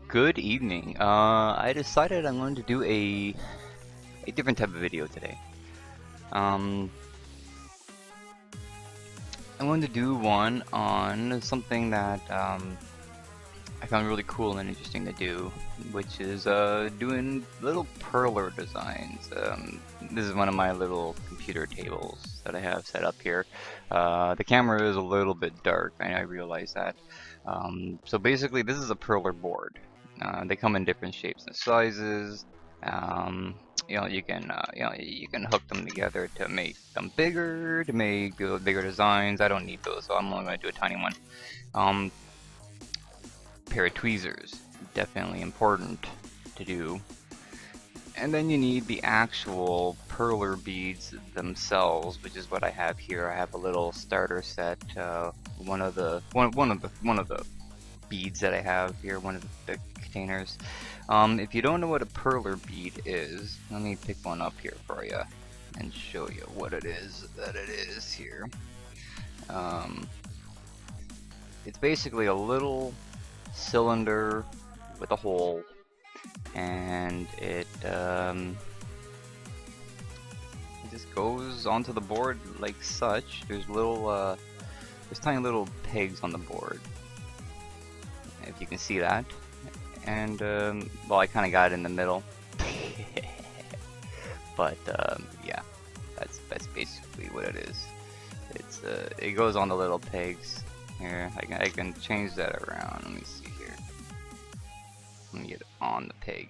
Good evening. I decided I'm going to do a different type of video today. Um, I'm going to do one on something that I found really cool and interesting to do, which is doing little perler designs. This is one of my little computer tables that I have set up here. The camera is a little bit dark, and I realize that. So basically, this is a perler board. They come in different shapes and sizes. Um, you can hook them together to make them bigger, to make bigger designs. I don't need those, so I'm only going to do a tiny one. Um, Pair of tweezers, definitely important to do. And then you need the actual perler beads themselves, which is what I have here. I have a little starter set. One of the beads that I have here, one of the containers. If you don't know what a perler bead is, let me pick one up here for you and show you what it is that it is here. It's basically a little cylinder with a hole, and it just goes onto the board like such. There's tiny little pegs on the board, if you can see that. And well, I kind of got it in the middle, but yeah, that's basically what it is. It goes on the little pegs. Here, I can change that around. Let me see here. Let me get it on the peg.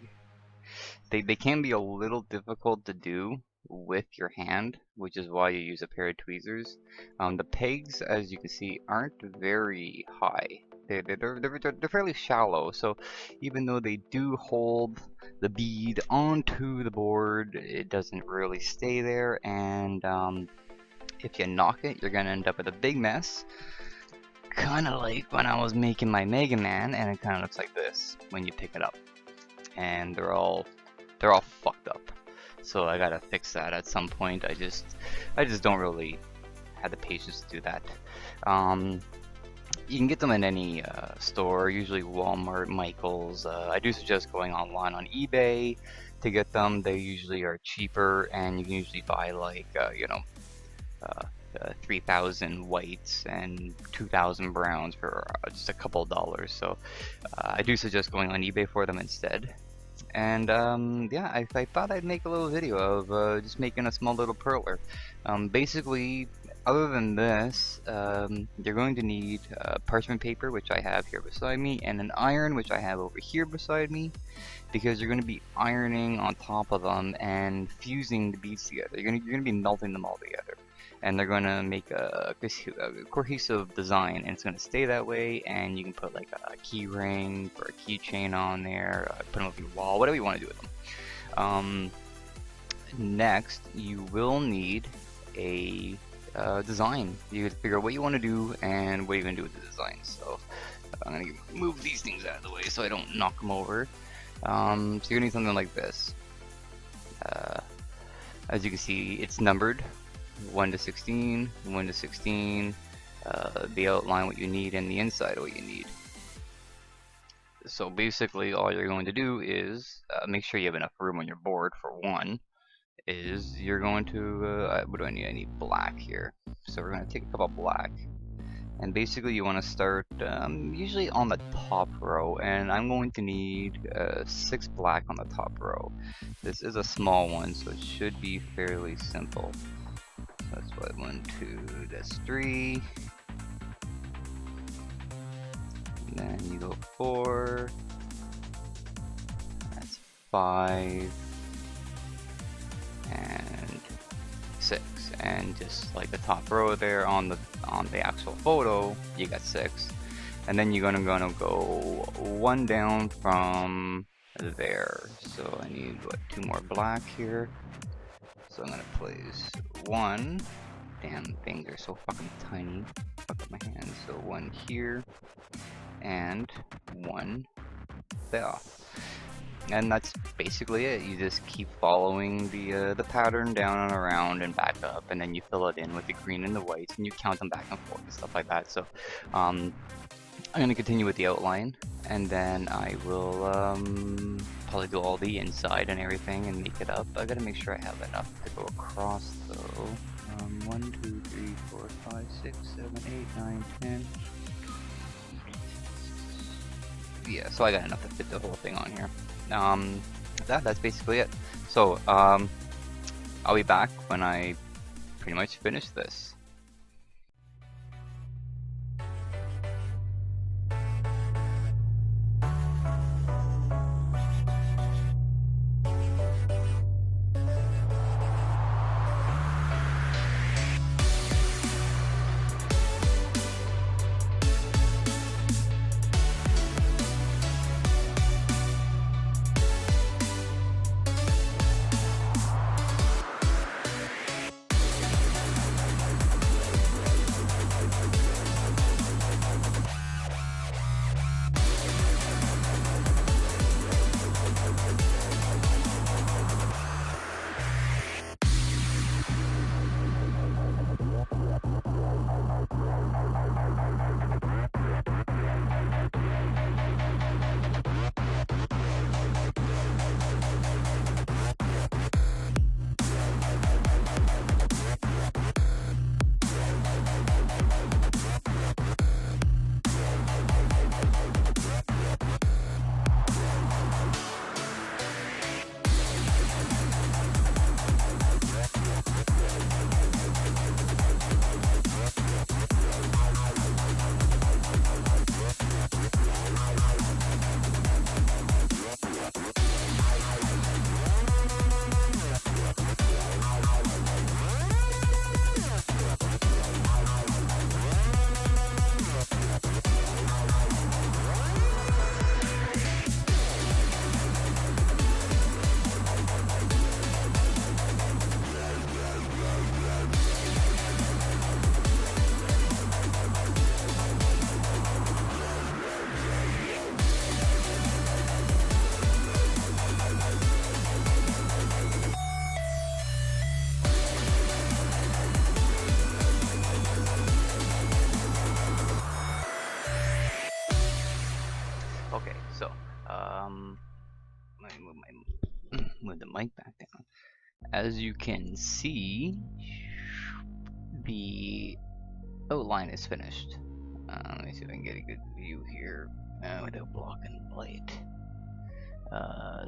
They can be a little difficult to do with your hand, which is why you use a pair of tweezers. The pegs, as you can see, aren't very high. They're fairly shallow, so even though they do hold the bead onto the board, it doesn't really stay there, and if you knock it, you're gonna end up with a big mess. Kind of like when I was making my Mega Man, and it kind of looks like this when you pick it up, and they're all fucked up. So I gotta fix that at some point. I just don't really have the patience to do that. You can get them in any store, usually Walmart, Michaels. I do suggest going online on eBay to get them. They usually are cheaper, and you can usually buy like 3,000 whites and 2,000 browns for just a couple of dollars. So I do suggest going on eBay for them instead. And yeah, I thought I'd make a little video of just making a small little perler. Basically, other than this, you're going to need parchment paper, which I have here beside me, and an iron, which I have over here beside me, because you're going to be ironing on top of them and fusing the beads together. You're going to be melting them all together, and they're going to make a cohesive design, and it's going to stay that way. And you can put like a key ring or a keychain on there, put them over your wall, whatever you want to do with them. Next, you will need a design. You have to figure out what you want to do and what you're going to do with the design. So I'm going to move these things out of the way so I don't knock them over. So you're going to need something like this. As you can see, it's numbered 1 to 16, 1 to 16, the outline what you need, and the inside what you need. So basically all you're going to do is make sure you have enough room on your board. For one, is you're going to, what do I need? I need black here. So we're going to take a couple black, and basically you want to start usually on the top row, and I'm going to need 6 black on the top row. This is a small one, so it should be fairly simple. So that's what, 1, 2, that's 3. And then you go 4. That's 5. And 6. And just like the top row there on the actual photo, you got 6. And then you're gonna go 1 down from there. So I need what, 2 more black here. So I'm gonna place 1. Damn, things are so fucking tiny. Fuck up my hands. So 1 here and 1 there. And that's basically it. You just keep following the pattern down and around and back up, and then you fill it in with the green and the whites, and you count them back and forth and stuff like that. So I'm gonna continue with the outline, and then I will probably do all the inside and everything and make it up. I gotta make sure I have enough to go across though. 1, 2, 3, 4, 5, 6, 7, 8, 9, 10. Yeah, so I got enough to fit the whole thing on here. That's basically it. So I'll be back when I pretty much finish this. Okay, so let me move the mic back down. As you can see, the outline is finished. Let me see if I can get a good view here without blocking light.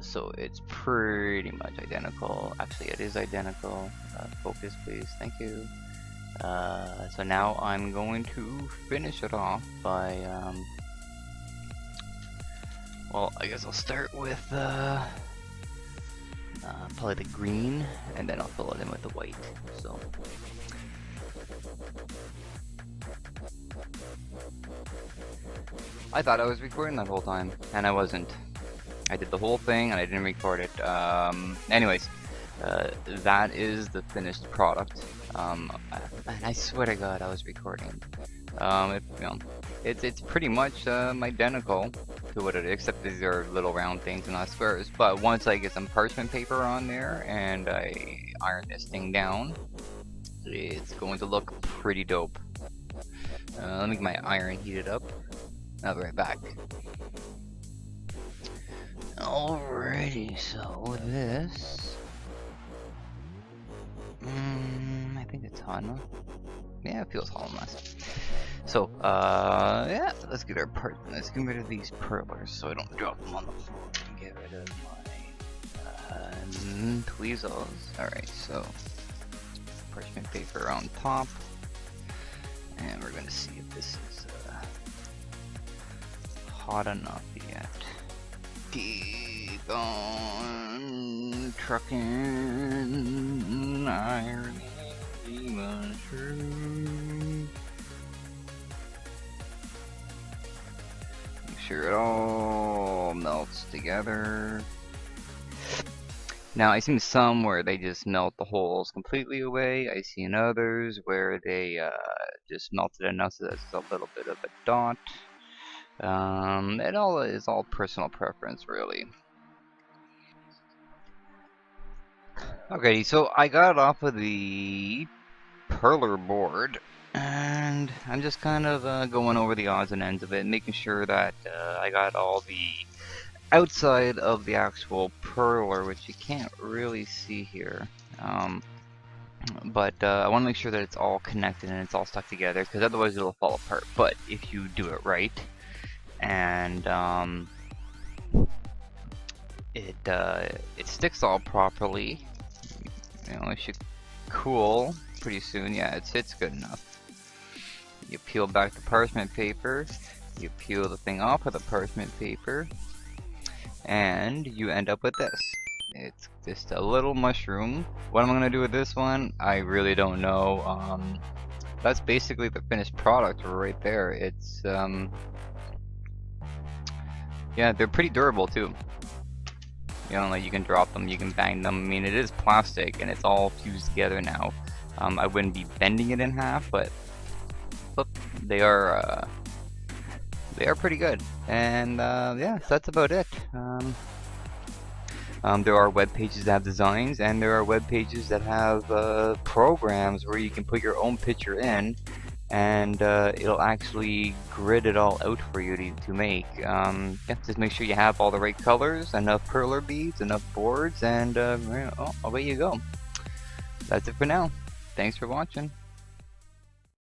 So it's pretty much identical. Actually, it is identical. Focus, please. Thank you. So now I'm going to finish it off by well, I guess I'll start with probably the green, and then I'll fill it in with the white. So I thought I was recording that whole time, and I wasn't. I did the whole thing, and I didn't record it. Anyways, that is the finished product. And I swear to God, I was recording. It's pretty much identical to what it is, except these are little round things and not squares. But once I get some parchment paper on there and I iron this thing down, it's going to look pretty dope. Let me get my iron heated up. I'll be right back. Alrighty, so this, I think it's hot enough. Yeah, it feels hot enough. So, yeah, let's get our part. Let's get rid of these perlers so I don't drop them on the floor. Get rid of my tweezers. Alright, so parchment paper on top, and we're gonna see if this is hot enough yet. Keep on trucking, ironing the mushroom. Make sure it all melts together. Now, I've seen some where they just melt the holes completely away. I've seen others where they just melted enough so that's a little bit of a dot. It all is all personal preference, really. Okay, so I got it off of the Perler board, And I'm just kind of going over the odds and ends of it, making sure that I got all the outside of the actual perler, which you can't really see here. But I want to make sure that it's all connected and it's all stuck together, because otherwise it'll fall apart. But if you do it right, and it sticks all properly, it should cool pretty soon. Yeah, it sits good enough. You peel back the parchment paper, you peel the thing off of the parchment paper, and you end up with this. It's just a little mushroom. What am I gonna do with this one? I really don't know. That's basically the finished product right there. It's yeah, they're pretty durable too. Like you can drop them, you can bang them. I mean, it is plastic and it's all fused together now. I wouldn't be bending it in half, but look, they are pretty good. And yeah, so that's about it. There are web pages that have designs, and there are web pages that have programs where you can put your own picture in, and it'll actually grid it all out for you to make. Yeah, just make sure you have all the right colors, enough perler beads, enough boards, and away you go. That's it for now. Thanks for watching.